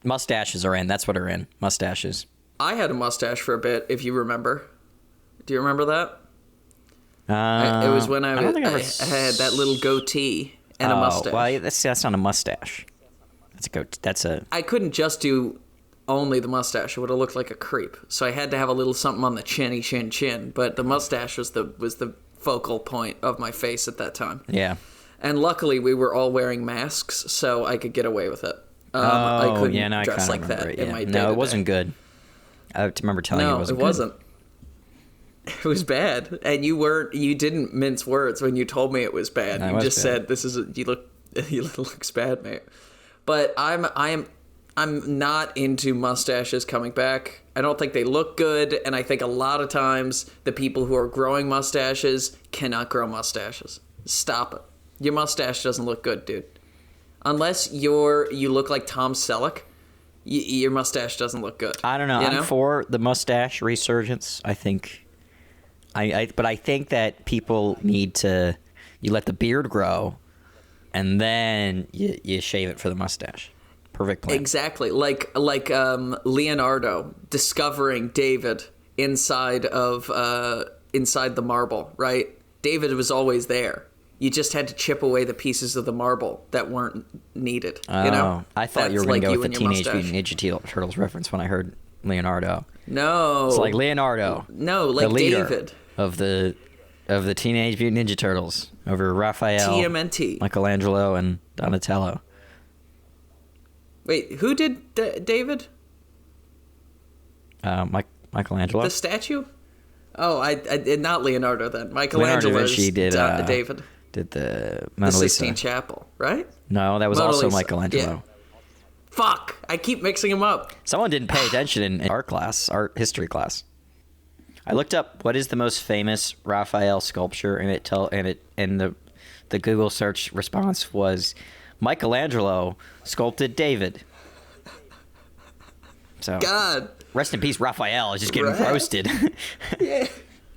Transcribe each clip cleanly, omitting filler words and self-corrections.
Mustaches are in. That's what are in. Mustaches. I had a mustache for a bit, if you remember. Do you remember that? It was when I had that little goatee and a mustache. Well, that's not a mustache. That's a. I couldn't just do only the mustache. It would have looked like a creep. So I had to have a little something on the chin. But the mustache was the focal point of my face at that time. Yeah. And luckily, we were all wearing masks, so I could get away with it. I couldn't dress like that in my day-to-day. No, it wasn't good. I remember telling you it wasn't good. No, it wasn't. It was bad, and you didn't mince words when you told me it was bad. You just said, "You looks bad, mate." But I'm not into mustaches coming back. I don't think they look good, and I think a lot of times the people who are growing mustaches cannot grow mustaches. Stop it. Your mustache doesn't look good, dude. Unless you look like Tom Selleck, your mustache doesn't look good. I don't know. I'm for the mustache resurgence. I think. But I think that people need to. You let the beard grow, and then you shave it for the mustache. Perfect plan. Exactly, like Leonardo discovering David inside the marble. Right, David was always there. You just had to chip away the pieces of the marble that weren't needed. Oh, I thought you were going to go with the Teenage Mutant Ninja Turtles reference when I heard Leonardo. No, it's like Leonardo. No, like the leader David of the Teenage Mutant Ninja Turtles over Raphael, TMNT, Michelangelo, and Donatello. Wait, who did David? Michelangelo. The statue? Oh, I did not Leonardo then. Michelangelo did David. the Mona Lisa. The Sistine Chapel, right? No, that was Mona also Lisa. Michelangelo. Yeah. Fuck! I keep mixing them up. Someone didn't pay attention in art history class. I looked up what is the most famous Raphael sculpture, and the Google search response was Michelangelo sculpted David. So God, rest in peace, Raphael. Is just getting roasted. Yeah,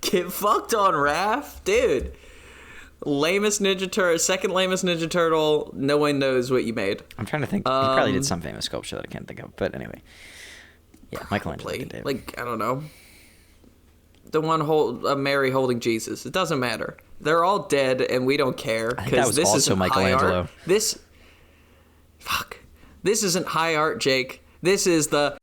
get fucked on, Raph, dude. Lamest Ninja Turtle, second lamest Ninja Turtle. No one knows what you made. I'm trying to think. He probably did some famous sculpture that I can't think of. But anyway, yeah, Michelangelo did David. Like, I don't know. The one Mary holding Jesus. It doesn't matter. They're all dead, and we don't care because this isn't Michelangelo. This isn't high art, Jake. This is the.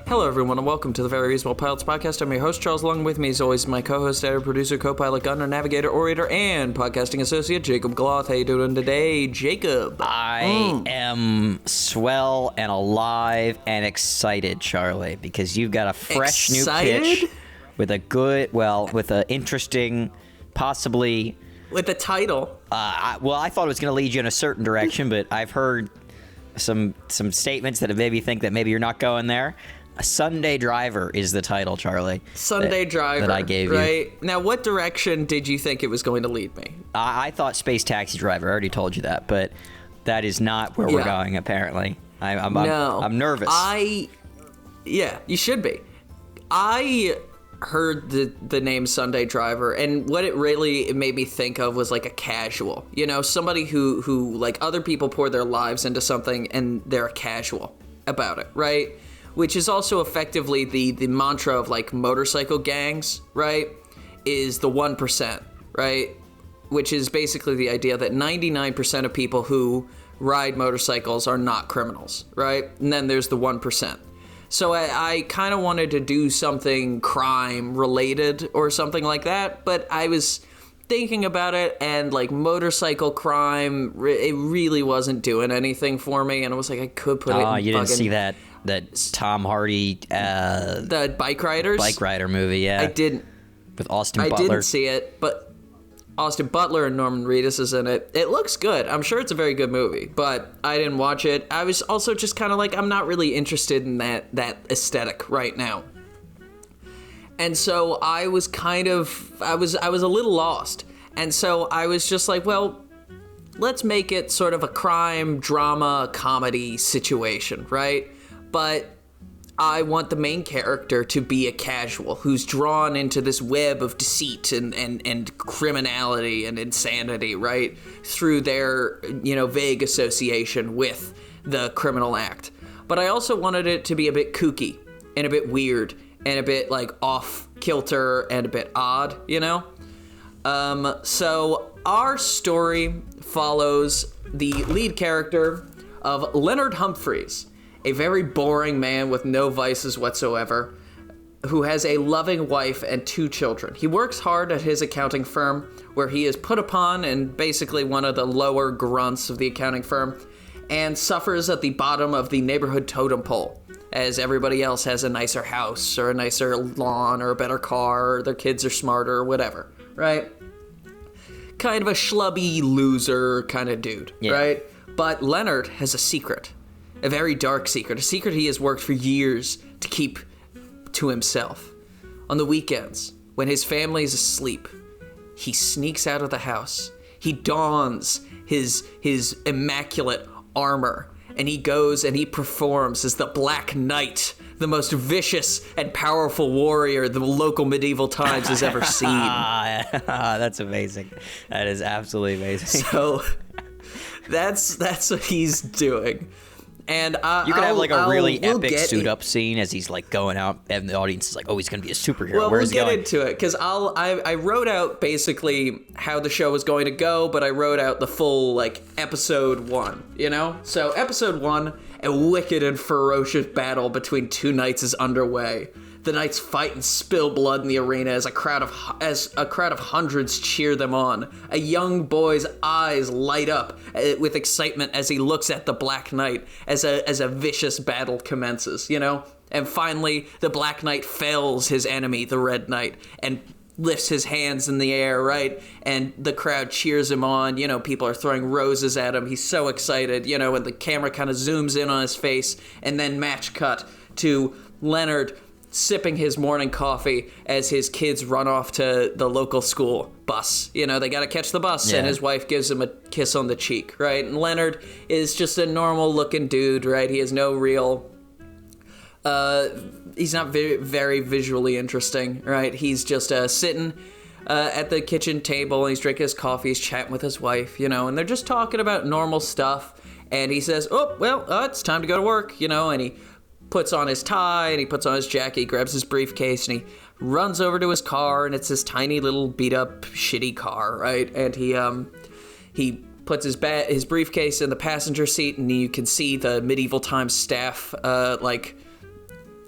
Hello, everyone, and welcome to the Very Reasonable Pilots podcast. I'm your host, Charles. Along with me, as always, my co-host, editor, producer, co-pilot, gunner, navigator, orator, and podcasting associate, Jacob Gloth. How you doing today, Jacob? I am swell and alive and excited, Charlie, because you've got a fresh new pitch with an interesting, possibly... With the title. I thought it was going to lead you in a certain direction, but I've heard some statements that have made me think that maybe you're not going there. A Sunday Driver is the title, Charlie. Sunday Driver. That I gave you. Right. Now, what direction did you think it was going to lead me? I thought Space Taxi Driver. I already told you that, but that is not where we're going, apparently. I'm nervous. Yeah, you should be. I heard the name Sunday Driver, and what it really made me think of was like a casual. You know, somebody who like other people pour their lives into something and they're a casual about it, right? Which is also effectively the mantra of like motorcycle gangs, right? Is the 1%, right? Which is basically the idea that 99% of people who ride motorcycles are not criminals, right? And then there's the 1%. So I kind of wanted to do something crime related or something like that, but I was thinking about it, and like motorcycle crime, it really wasn't doing anything for me, and I was like, I could put it in you didn't see that Tom Hardy the bike rider movie. Yeah, I didn't, with Austin Butler. I didn't see it, but Austin Butler and Norman Reedus is in it. It looks good. I'm sure it's a very good movie, but I didn't watch it. I was also just kind of like, I'm not really interested in that aesthetic right now. And so I was I was a little lost. And so I was just like, well, let's make it sort of a crime, drama, comedy situation, right? But I want the main character to be a casual who's drawn into this web of deceit and criminality and insanity, right? Through their, vague association with the criminal act. But I also wanted it to be a bit kooky and a bit weird and a bit like off kilter and a bit odd, you know? So our story follows the lead character of Leonard Humphreys, a very boring man with no vices whatsoever, who has a loving wife and 2 children. He works hard at his accounting firm, where he is put upon and basically one of the lower grunts of the accounting firm, and suffers at the bottom of the neighborhood totem pole, as everybody else has a nicer house or a nicer lawn or a better car, or their kids are smarter or whatever, right? Kind of a schlubby loser kind of dude, right? But Leonard has a secret, a very dark secret, a secret he has worked for years to keep to himself. On the weekends, when his family is asleep, he sneaks out of the house. He dons his immaculate armor, and he goes and he performs as the Black Knight, the most vicious and powerful warrior the local medieval times has ever seen. That's amazing. That is absolutely amazing. So that's what he's doing. And you could have like a really epic suit up scene as he's like going out, and the audience is like, "Oh, he's gonna be a superhero." Well, we'll get into it because I wrote out basically how the show was going to go, but I wrote out the full like episode 1. You know, so episode 1, a wicked and ferocious battle between 2 knights is underway. The knights fight and spill blood in the arena as a crowd of hundreds cheer them on. A young boy's eyes light up with excitement as he looks at the Black Knight as a vicious battle commences, you know? And finally, the Black Knight fells his enemy, the Red Knight, and lifts his hands in the air, right? And the crowd cheers him on. You know, people are throwing roses at him. He's so excited, you know, and the camera kind of zooms in on his face, and then match cut to Leonard sipping his morning coffee as his kids run off to the local school bus. You know, they got to catch the bus, and his wife gives him a kiss on the cheek, right? And Leonard is just a normal-looking dude, right? He has no real... he's not very visually interesting, right? He's just sitting at the kitchen table, and he's drinking his coffee, he's chatting with his wife, you know, and they're just talking about normal stuff. And he says, "Oh, well, it's time to go to work," you know, and he puts on his tie and he puts on his jacket, he grabs his briefcase and he runs over to his car, and it's this tiny little beat up shitty car, right? And he puts his briefcase in the passenger seat, and you can see the medieval times staff like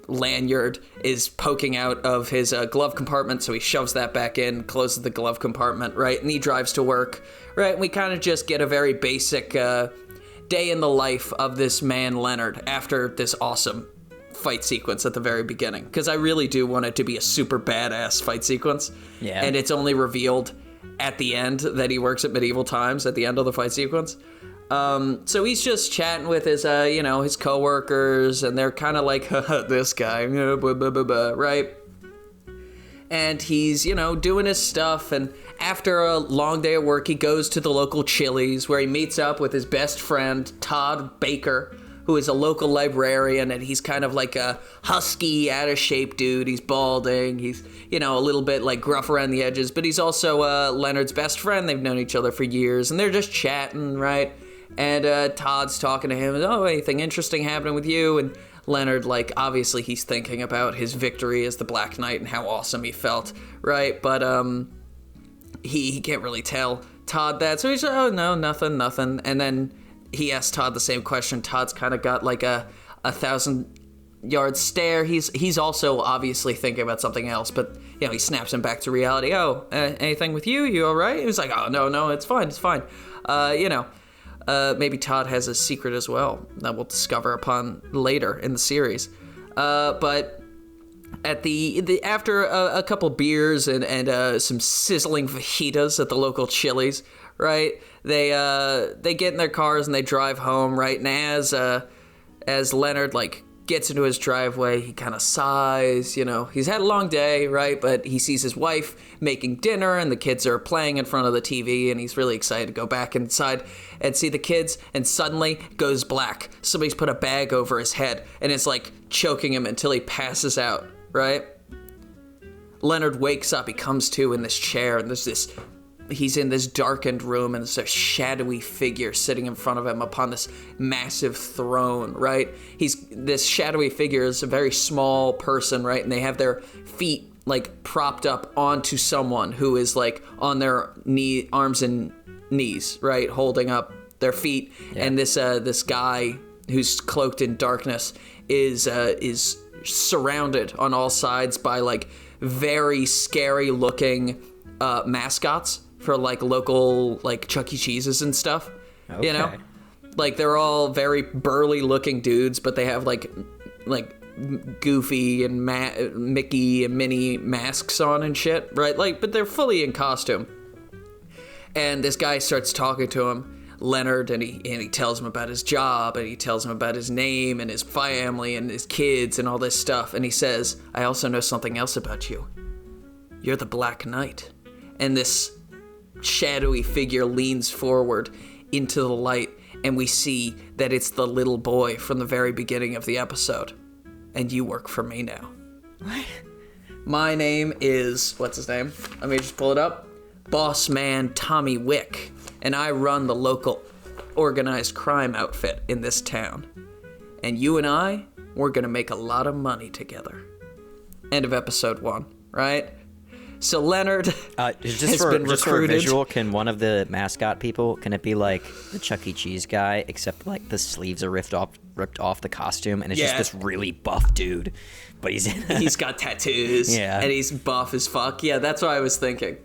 lanyard is poking out of his glove compartment, so he shoves that back in, closes the glove compartment, right? And he drives to work, right? And we kind of just get a very basic day in the life of this man Leonard after this awesome fight sequence at the very beginning, because I really do want it to be a super badass fight sequence. Yeah. And it's only revealed at the end that he works at medieval times at the end of the fight sequence. So he's just chatting with his his coworkers, and they're kind of like, this guy, right? And he's, doing his stuff, and after a long day at work, he goes to the local Chili's, where he meets up with his best friend, Todd Baker, who is a local librarian, and he's kind of like a husky, out-of-shape dude. He's balding. He's, a little bit like gruff around the edges, but he's also Leonard's best friend. They've known each other for years, and they're just chatting, right? And Todd's talking to him, "Oh, anything interesting happening with you?" And Leonard, like, obviously he's thinking about his victory as the Black Knight and how awesome he felt, right? But he can't really tell Todd that, so he's like, "Oh, no, nothing." And then he asks Todd the same question. Todd's kind of got like a 1,000-yard stare. He's also obviously thinking about something else, but he snaps him back to reality. "Oh, anything with you? You all right?" He's like, "Oh, no, it's fine. Maybe Todd has a secret as well that we'll discover upon later in the series. But at after a couple beers and some sizzling fajitas at the local Chili's, right? They get in their cars and they drive home, right? And as Leonard gets into his driveway, he kind of sighs, he's had a long day, right? But he sees his wife making dinner and the kids are playing in front of the TV, and he's really excited to go back inside and see the kids, and suddenly it goes black. Somebody's put a bag over his head and it's choking him until he passes out, right? Leonard wakes up, he comes to in this chair, and there's this he's in this darkened room, and there's a shadowy figure sitting in front of him upon this massive throne, right? This shadowy figure is a very small person, right? And they have their feet like propped up onto someone who is like on their arms and knees, right? Holding up their feet. Yeah. And this guy who's cloaked in darkness is surrounded on all sides by like very scary looking mascots for like local like Chuck E. Cheese's and stuff. Okay. You know, like they're all very burly looking dudes, but they have like Goofy and Mickey and Minnie masks on and shit, right? Like, but they're fully in costume. And this guy starts talking to him, Leonard, and he tells him about his job, and he tells him about his name and his family and his kids and all this stuff. And he says, "I also know something else about you. You're the Black Knight." And this shadowy figure leans forward into the light, and we see that it's the little boy from the very beginning of the episode. "And you work for me now." What? "My name is," what's his name? Let me just pull it up. "Boss Man Tommy Wick, and I run the local organized crime outfit in this town. And you and I, we're gonna make a lot of money together." End of episode 1, right? So Leonard has been recruited. For a visual, can one of the mascot people, can it be like the Chuck E. Cheese guy, except like the sleeves are ripped off the costume, and it's just this really buff dude, but he's got tattoos, and he's buff as fuck. Yeah, that's what I was thinking.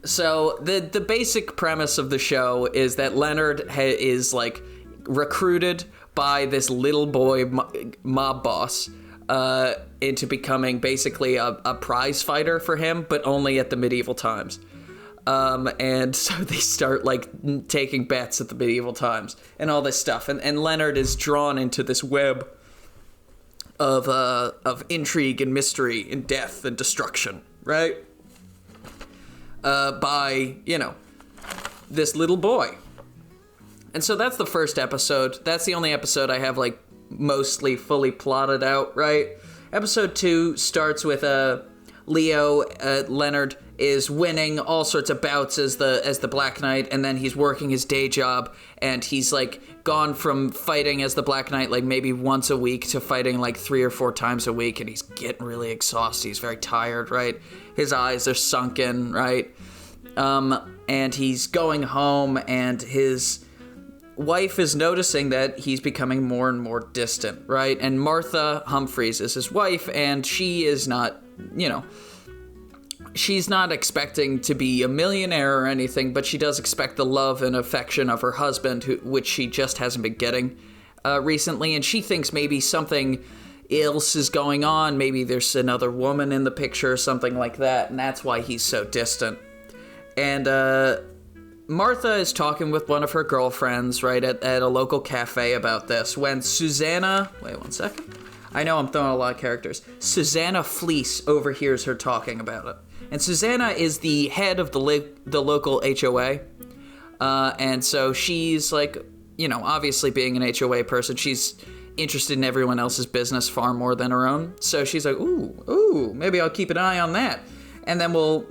So the basic premise of the show is that Leonard is like recruited by this little boy mob boss into becoming basically a prize fighter for him, but only at the medieval times. And so they start like taking bets at the medieval times and all this stuff. And Leonard is drawn into this web of intrigue and mystery and death and destruction, right? By, this little boy. And so that's the first episode. That's the only episode I have like mostly fully plotted out, right? Episode 2 starts with Leo. Leonard is winning all sorts of bouts as the Black Knight, and then he's working his day job, and he's like gone from fighting as the Black Knight like maybe once a week to fighting like 3 or 4 times a week, and he's getting really exhausted. He's very tired, right? His eyes are sunken, right? And he's going home, and his wife is noticing that he's becoming more and more distant, right? And Martha Humphreys is his wife, and she is not, she's not expecting to be a millionaire or anything, but she does expect the love and affection of her husband, which she just hasn't been getting recently. And she thinks maybe something else is going on. Maybe there's another woman in the picture or something like that, and that's why he's so distant. And Martha is talking with one of her girlfriends, right, at a local cafe about this, when Susanna... Wait one second. I know I'm throwing a lot of characters. Susanna Fleece overhears her talking about it. And Susanna is the head of the local HOA. And so she's like, obviously being an HOA person, she's interested in everyone else's business far more than her own. So she's like, ooh, maybe I'll keep an eye on that. And then we'll,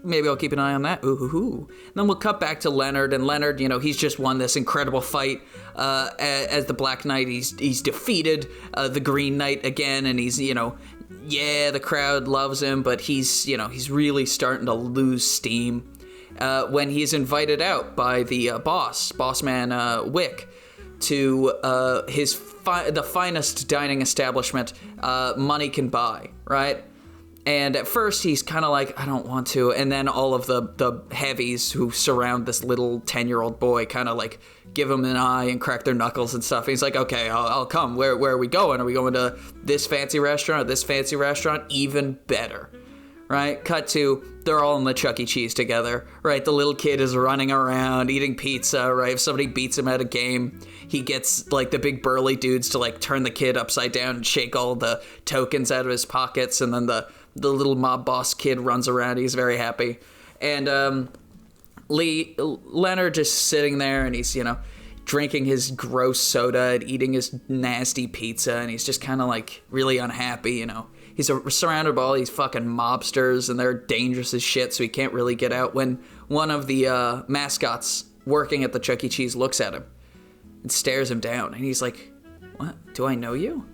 maybe I'll keep an eye on that. Ooh. And then we'll cut back to Leonard, and Leonard, he's just won this incredible fight as the Black Knight. He's defeated the Green Knight again, and he's, the crowd loves him, but he's really starting to lose steam when he's invited out by the boss man Wick, to the finest dining establishment money can buy, right? And at first he's kind of like, I don't want to. And then all of the heavies who surround this little 10-year-old boy kind of like give him an eye and crack their knuckles and stuff. And he's like, okay, I'll come. Where are we going? Are we going to this fancy restaurant or this fancy restaurant? Even better, right? Cut to, they're all in the Chuck E. Cheese together, right? The little kid is running around eating pizza, right? If somebody beats him at a game, he gets like the big burly dudes to like turn the kid upside down and shake all the tokens out of his pockets. And then the little mob boss kid runs around. He's very happy. And Leonard just sitting there, and he's, drinking his gross soda and eating his nasty pizza, and he's just kind of like really unhappy, he's surrounded by all these fucking mobsters, and they're dangerous as shit, so he can't really get out, when one of the mascots working at the Chuck E. Cheese looks at him and stares him down, and he's like, what? Do I know you?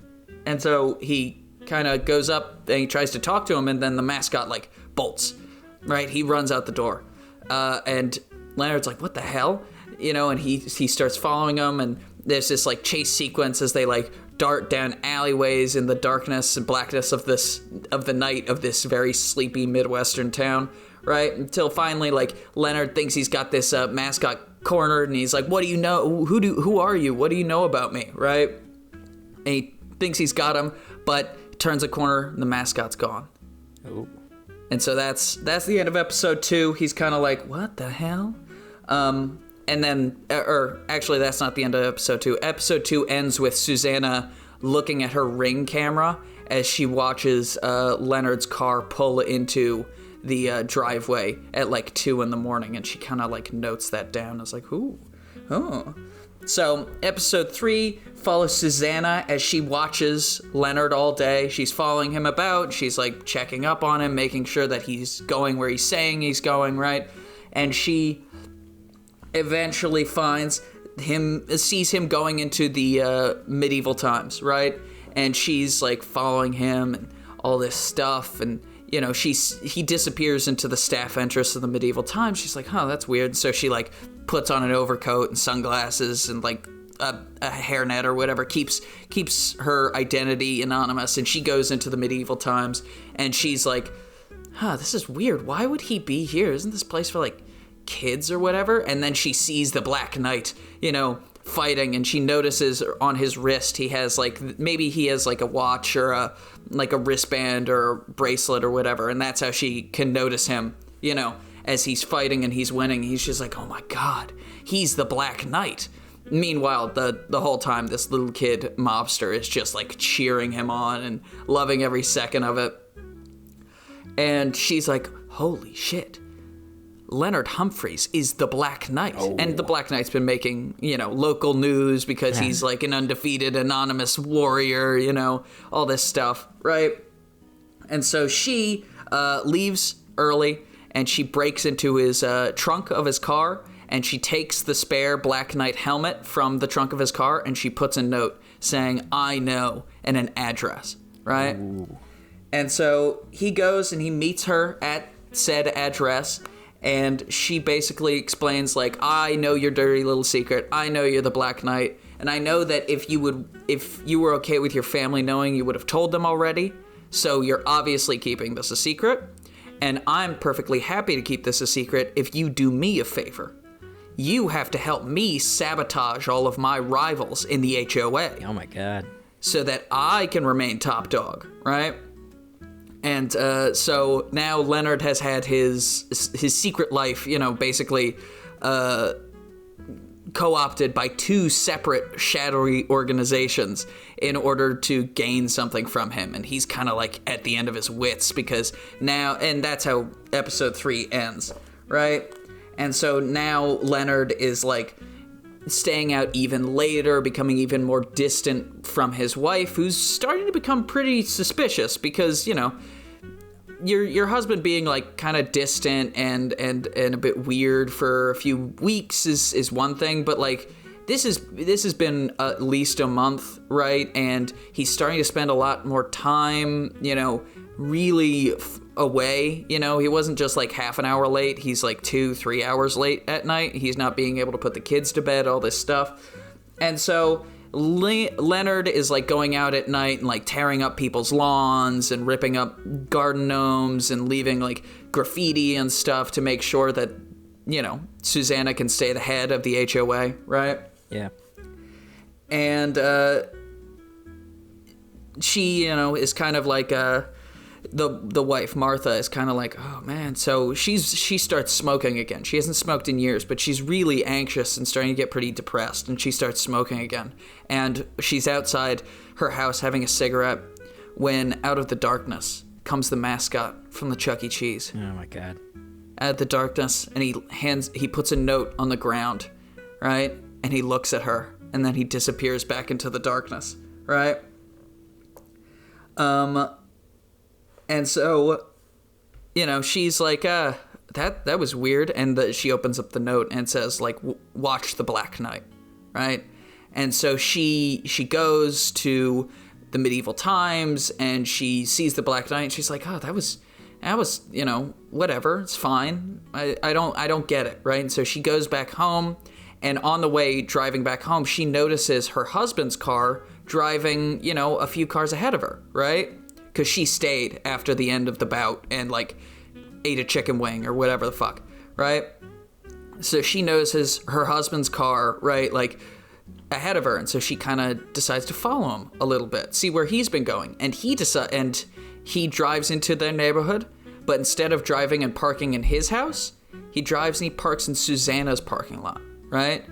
And so he kind of goes up and he tries to talk to him, and then the mascot like bolts, right? He runs out the door, and Leonard's like, what the hell? You know, and he starts following him, and there's this like chase sequence as they like dart down alleyways in the darkness and blackness of the night of this very sleepy Midwestern town, right? Until finally, like, Leonard thinks he's got this mascot cornered, and he's like, what do you know? Who are you? What do you know about me, right? And he thinks he's got him, but turns a corner, and the mascot's gone. Oh. And so that's the end of episode 2. He's kind of like, what the hell? And then, or actually, that's not the end of episode 2. Episode 2 ends with Susanna looking at her Ring camera as she watches Leonard's car pull into the driveway at like 2 in the morning, and she kind of like notes that down. It's like, ooh, oh. So episode 3 follows Susanna as she watches Leonard all day. She's following him about. She's like checking up on him, making sure that he's going where he's saying he's going, right? And she eventually sees him going into the medieval times, right? And she's like following him and all this stuff, and you know, he disappears into the staff entrance of the medieval times. She's like, that's weird. So she like puts on an overcoat and sunglasses and like a hairnet or whatever, keeps her identity anonymous, and she goes into the medieval times, and she's like, this is weird. Why would he be here? Isn't this place for like kids or whatever? And then she sees the Black Knight, you know, fighting, and she notices on his wrist he has like, maybe he has like a watch or a wristband or a bracelet or whatever, and that's how she can notice him, you know, as he's fighting and he's winning. He's just like, oh my god, he's the Black Knight. Meanwhile, the whole time this little kid mobster is just like cheering him on and loving every second of it. And she's like, holy shit, Leonard Humphreys is the Black Knight. Oh. And the Black Knight's been making, you know, local news because he's like an undefeated anonymous warrior, you know, all this stuff, right? And so she leaves early, and she breaks into his trunk of his car, and she takes the spare Black Knight helmet from the trunk of his car, and she puts a note saying, I know, and an address, right? Ooh. And so he goes and he meets her at said address, and she basically explains, like, I know your dirty little secret. I know you're the Black Knight. And I know that if you were okay with your family knowing, you would have told them already. So you're obviously keeping this a secret. And I'm perfectly happy to keep this a secret if you do me a favor. You have to help me sabotage all of my rivals in the HOA. Oh my god. So that I can remain top dog, right? And so now Leonard has had his secret life, you know, basically co-opted by 2 separate shadowy organizations in order to gain something from him. And he's kind of like at the end of his wits because now, and that's how episode 3 ends, right? And so now Leonard is like staying out even later, becoming even more distant from his wife, who's starting to become pretty suspicious because, you know, your husband being like kind of distant and a bit weird for a few weeks is one thing, but like this has been at least a month, right? And he's starting to spend a lot more time, you know, really away. You know, he wasn't just like half an hour late. He's like 2-3 hours late at night. He's not being able to put the kids to bed, all this stuff. And so Leonard is like going out at night and like tearing up people's lawns and ripping up garden gnomes and leaving like graffiti and stuff to make sure that, you know, Susanna can stay the head of the HOA, right? Yeah. And she, you know, is kind of like the wife, Martha, is kind of like, oh man. So she starts smoking again. She hasn't smoked in years, but she's really anxious and starting to get pretty depressed, and she starts smoking again. And she's outside her house having a cigarette when out of the darkness comes the mascot from the Chuck E. Cheese. Oh my god. Out of the darkness, and he puts a note on the ground, right? And he looks at her, and then he disappears back into the darkness, right? And so, she's like, that was weird. And she opens up the note and says, like, watch the Black Knight, right? And so she goes to the medieval times and she sees the Black Knight and she's like, oh, that was, whatever, it's fine. I don't get it, right? And so she goes back home, and on the way driving back home, she notices her husband's car driving, a few cars ahead of her, right? Because she stayed after the end of the bout and, like, ate a chicken wing or whatever the fuck, right? So she notices her husband's car, right, like, ahead of her, and so she kind of decides to follow him a little bit, see where he's been going, and he drives into their neighborhood, but instead of driving and parking in his house, he drives and he parks in Susanna's parking lot, right?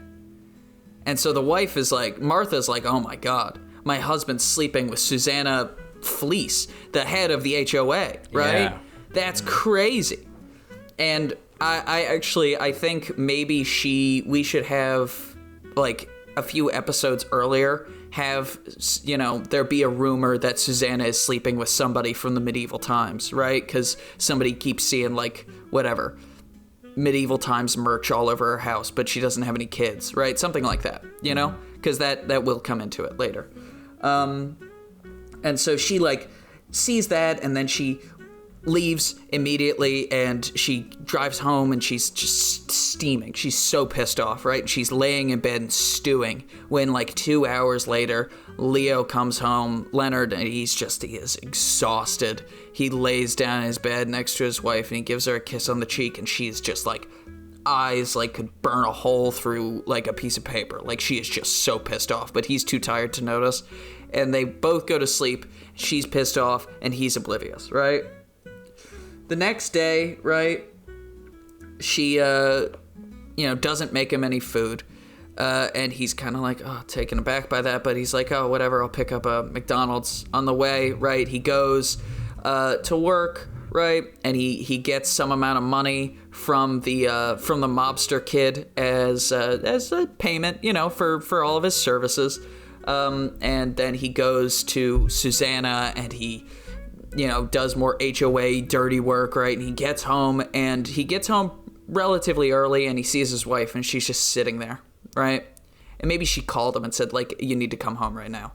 And so the wife is like, Martha's like, oh my God, my husband's sleeping with Susanna Fleece, the head of the HOA, right? Yeah. That's crazy. And I think maybe we should have, like, a few episodes earlier, have, there be a rumor that Susanna is sleeping with somebody from the medieval times, right? Because somebody keeps seeing, like, whatever, medieval times merch all over her house, but she doesn't have any kids, right? Something like that, because that will come into it later. And so she, like, sees that, and then she leaves immediately, and she drives home, and she's just steaming. She's so pissed off, right? And she's laying in bed and stewing when, like, 2 hours later, Leo comes home, Leonard, and he is exhausted. He lays down in his bed next to his wife, and he gives her a kiss on the cheek, and she's just, like, eyes, like, could burn a hole through, like, a piece of paper. Like, she is just so pissed off, but he's too tired to notice. And they both go to sleep. She's pissed off, and he's oblivious, right? The next day, right, she, doesn't make him any food. And he's kind of like, taken aback by that. But he's like, oh, whatever, I'll pick up a McDonald's on the way, right? He goes to work, right? And he gets some amount of money from the mobster kid as a payment, for all of his services. And then he goes to Susanna and he, does more HOA dirty work, right? And he gets home relatively early, and he sees his wife, and she's just sitting there, right? And maybe she called him and said, like, you need to come home right now.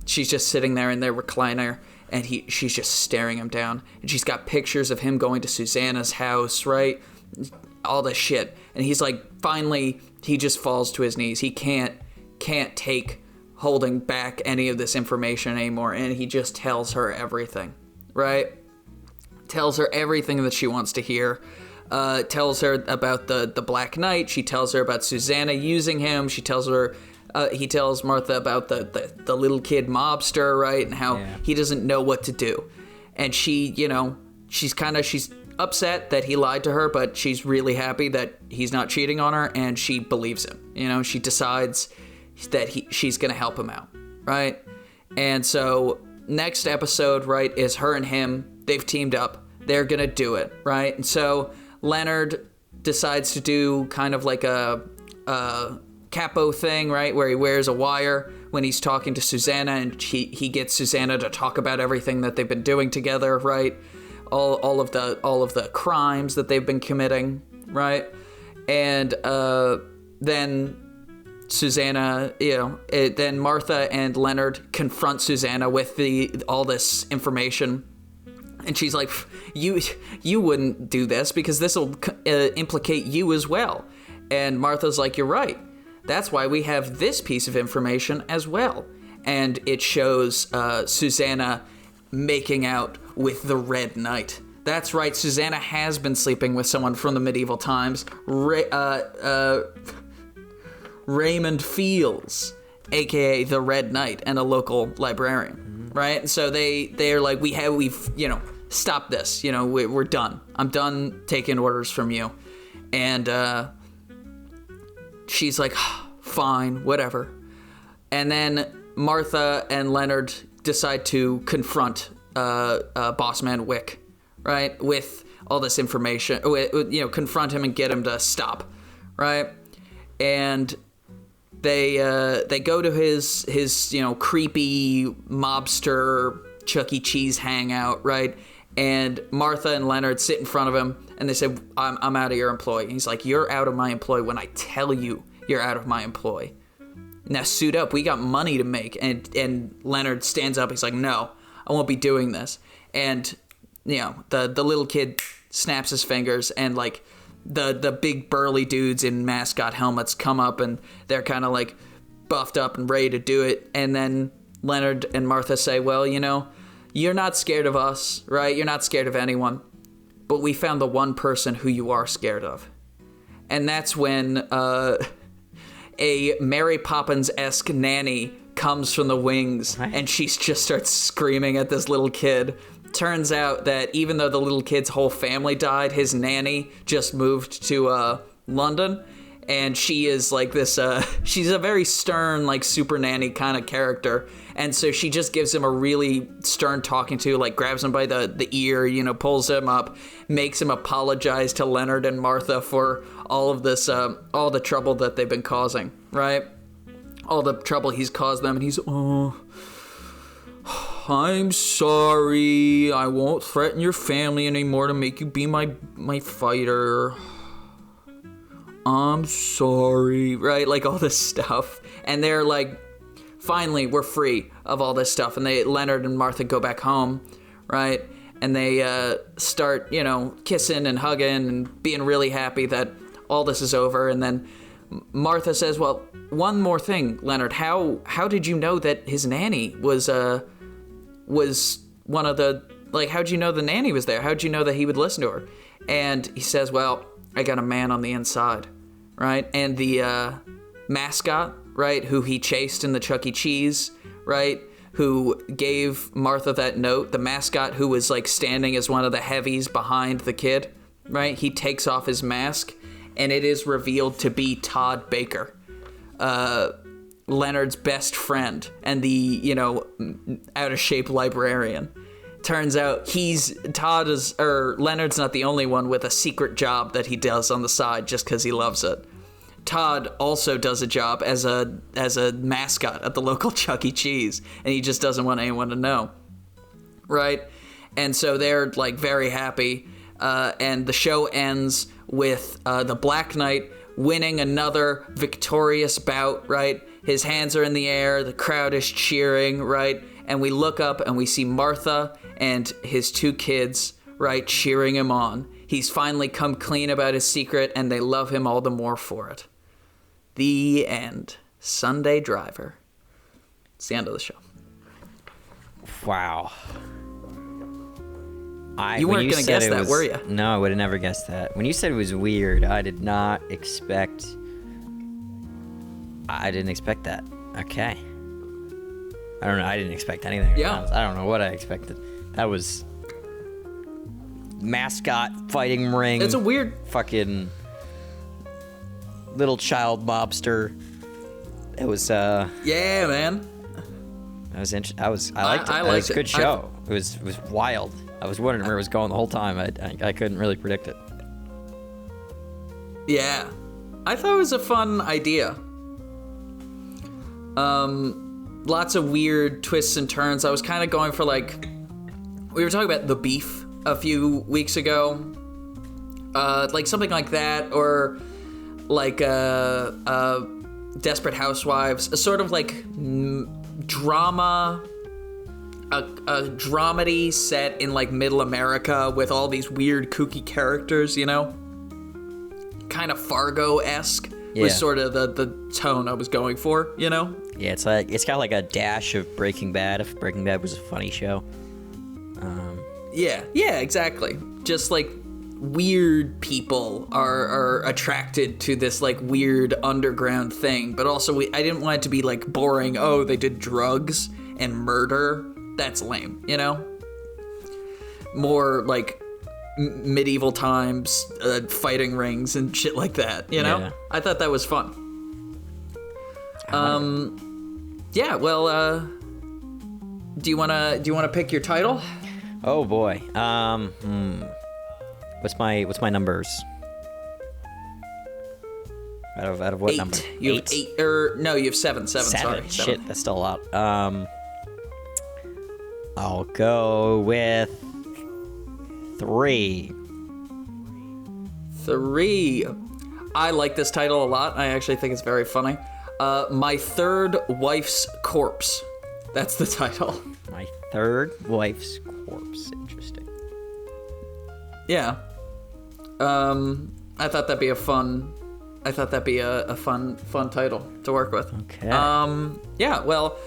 She's just sitting there in their recliner, and she's just staring him down. And she's got pictures of him going to Susanna's house, right? All this shit. And he's like, finally, he just falls to his knees. He can't take holding back any of this information anymore, and he just tells her everything. Right? Tells her everything that she wants to hear. Tells her about the Black Knight. She tells her about Susanna using him. He tells Martha about the little kid mobster, right? And how he doesn't know what to do. And she, she's upset that he lied to her, but she's really happy that he's not cheating on her, and she believes him. She decides that she's going to help him out, right? And so next episode, right, is her and him. They've teamed up. They're going to do it, right? And so Leonard decides to do kind of like a capo thing, right, where he wears a wire when he's talking to Susanna, and he gets Susanna to talk about everything that they've been doing together, right? All of the crimes that they've been committing, right? And then Susanna, then Martha and Leonard confront Susanna with all this information, and she's like, you wouldn't do this because this will implicate you as well. And Martha's like, you're right. That's why we have this piece of information as well. And it shows Susanna making out with the Red Knight. That's right, Susanna has been sleeping with someone from the medieval times. Raymond Fields, aka the Red Knight, and a local librarian, right? And so they're like, we've stopped this, we're done. I'm done taking orders from you. And she's like, fine, whatever. And then Martha and Leonard decide to confront Bossman Wick, right, with all this information, confront him and get him to stop, right? And they go to his creepy mobster Chuck E. Cheese hangout, right? and Martha and Leonard sit in front of him, and they say, I'm out of your employ. And he's like, you're out of my employ when I tell you you're out of my employ. Now suit up, we got money to make. And Leonard stands up, he's like, no, I won't be doing this. And, the little kid snaps his fingers, and, like, the big burly dudes in mascot helmets come up, and they're kind of, like, buffed up and ready to do it. And then Leonard and Martha say, well, you're not scared of us, right? You're not scared of anyone. But we found the one person who you are scared of. And that's when a Mary Poppins-esque nanny comes from the wings, and she just starts screaming at this little kid. Turns out that even though the little kid's whole family died, his nanny just moved to London. And she is like this, she's a very stern, like, super nanny kind of character. And so she just gives him a really stern talking to, like, grabs him by the ear, pulls him up, makes him apologize to Leonard and Martha for all of this, all the trouble that they've been causing, right? All the trouble he's caused them. And he's, I'm sorry. I won't threaten your family anymore to make you be my fighter. I'm sorry, right? Like, all this stuff. And they're like, finally, we're free of all this stuff. And Leonard and Martha go back home, right? And they start, kissing and hugging and being really happy that all this is over. And then Martha says, well, one more thing, Leonard. How did you know that his nanny was one of the, like, how'd you know the nanny was there? How'd you know that he would listen to her? And he says, well, I got a man on the inside, right? And the mascot, right, who he chased in the Chuck E. Cheese, right, who gave Martha that note, the mascot who was, like, standing as one of the heavies behind the kid, right? He takes off his mask, and it is revealed to be Todd Baker, Leonard's best friend and the, out-of-shape librarian. Turns out Leonard's not the only one with a secret job that he does on the side just because he loves it. Todd also does a job as a mascot at the local Chuck E. Cheese, and he just doesn't want anyone to know, right? And so they're, like, very happy, and the show ends with the Black Knight winning another victorious bout, right? His hands are in the air, the crowd is cheering, right? And we look up and we see Martha and his two kids, right, cheering him on. He's finally come clean about his secret, and they love him all the more for it. The end. Sunday Driver. It's the end of the show. Wow. You weren't going to guess that, were you? No, I would have never guessed that. When you said it was weird, I didn't expect that. Okay. I don't know. I didn't expect anything. Yeah. I don't know what I expected. That was mascot fighting ring. It's a weird fucking little child mobster. It was yeah, man. I was interested. I liked it. It was a good show. It was wild. I was wondering where it was going the whole time. I couldn't really predict it. Yeah. I thought it was a fun idea. Lots of weird twists and turns. I was kind of going for, like, we were talking about The Beef a few weeks ago. Like something like that, or like Desperate Housewives, a sort of like drama, a dramedy set in, like, middle America with all these weird kooky characters, kind of Fargo-esque. Yeah. Was sort of the tone I was going for, Yeah, it's got like a dash of Breaking Bad, if Breaking Bad was a funny show. Yeah, exactly. Just, like, weird people are attracted to this, like, weird underground thing, but also I didn't want it to be, like, boring. Oh, they did drugs and murder. That's lame, More, like, medieval times, fighting rings and shit like that, Yeah. I thought that was fun. Yeah, well, do you wanna pick your title? Oh boy. What's my numbers? Out of what 8. number? You have 8, or no, you have 7. Sorry, Shit, 7. that's still a lot. I'll go with 3. 3. I like this title a lot. I actually think it's very funny. My Third Wife's Corpse. That's the title. My Third Wife's Corpse. Interesting. Yeah. I thought that'd be a fun title to work with. Okay. Yeah, well,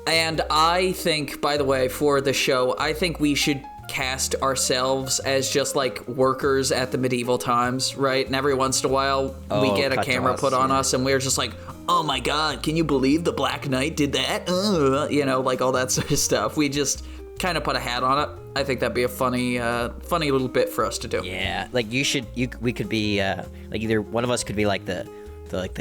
and I think, by the way, for the show, I think we should cast ourselves as just like workers at the medieval times, right? And every once in a while, we get a camera put on us, and we're just like, oh my god, can you believe the Black Knight did that? You know, like all that sort of stuff. We just kind of put a hat on it. I think that'd be a funny little bit for us to do. Yeah, like we could be like either one of us could be like the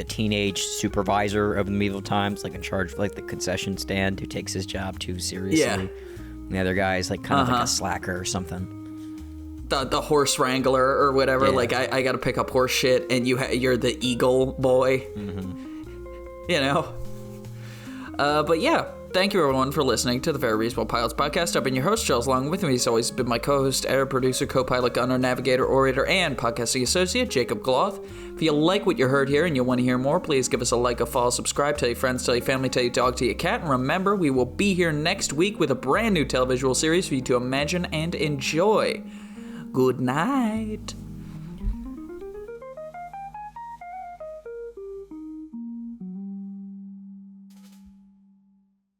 teenage supervisor of the medieval times, like in charge of like the concession stand who takes his job too seriously. Yeah. And the other guy's like kind of like a slacker or something. The horse wrangler or whatever. Yeah. Like I got to pick up horse shit, and you're the eagle boy. Mm-hmm. You know. But yeah. Thank you, everyone, for listening to the Very Reasonable Pilots podcast. I've been your host, Charles. Along with me, he's always been my co-host, editor, producer, co-pilot, gunner, navigator, orator, and podcasting associate, Jacob Gloth. If you like what you heard here and you want to hear more, please give us a like, a follow, subscribe, tell your friends, tell your family, tell your dog, tell your cat. And remember, we will be here next week with a brand new televisual series for you to imagine and enjoy. Good night.